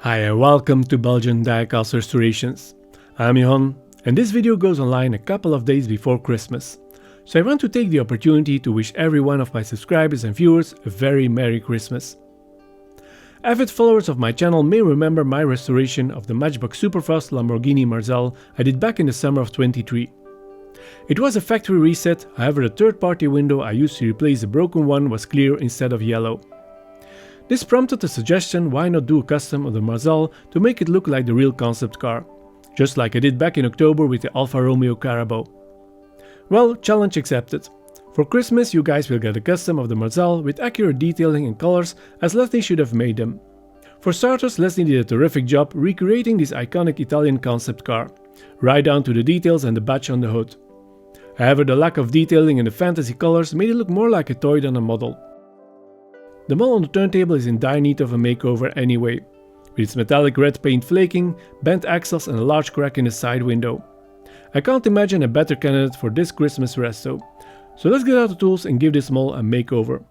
Hi and welcome to Belgian Diecast Restorations. I'm Johan and this video goes online a couple of days before Christmas. So I want to take the opportunity to wish every one of my subscribers and viewers a very Merry Christmas. Avid followers of my channel may remember my restoration of the Matchbox Superfast Lamborghini Marzal I did back in the summer of 23. It was a factory reset, however the third-party window I used to replace the broken one was clear instead of yellow. This prompted the suggestion why not do a custom of the Marzal to make it look like the real concept car, just like I did back in October with the Alfa Romeo Carabao. Well, challenge accepted. For Christmas you guys will get a custom of the Marzal with accurate detailing and colors as Leslie should have made them. For starters, Leslie did a terrific job recreating this iconic Italian concept car, right down to the details and the badge on the hood. However, the lack of detailing and the fantasy colors made it look more like a toy than a model. The model on the turntable is in dire need of a makeover anyway, with its metallic red paint flaking, bent axles and a large crack in the side window. I can't imagine a better candidate for this Christmas resto, so let's get out the tools and give this model a makeover.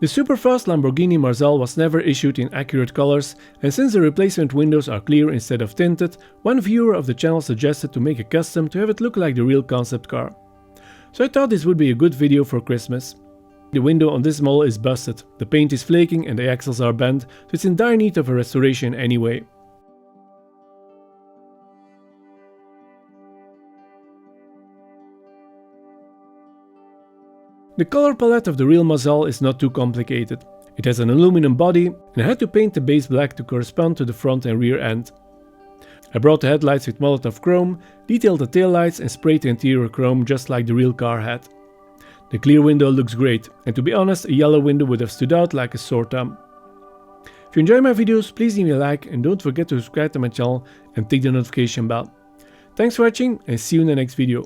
The super fast Lamborghini Marzal was never issued in accurate colors, and since the replacement windows are clear instead of tinted, one viewer of the channel suggested to make a custom to have it look like the real concept car. So I thought this would be a good video for Christmas. The window on this model is busted, the paint is flaking and the axles are bent, so it's in dire need of a restoration anyway. The color palette of the real Marzal is not too complicated. It has an aluminum body and I had to paint the base black to correspond to the front and rear end. I brought the headlights with Molotov chrome, detailed the taillights and sprayed the interior chrome just like the real car had. The clear window looks great, and to be honest, a yellow window would have stood out like a sore thumb. If you enjoy my videos, please leave me a like and don't forget to subscribe to my channel and tick the notification bell. Thanks for watching and see you in the next video.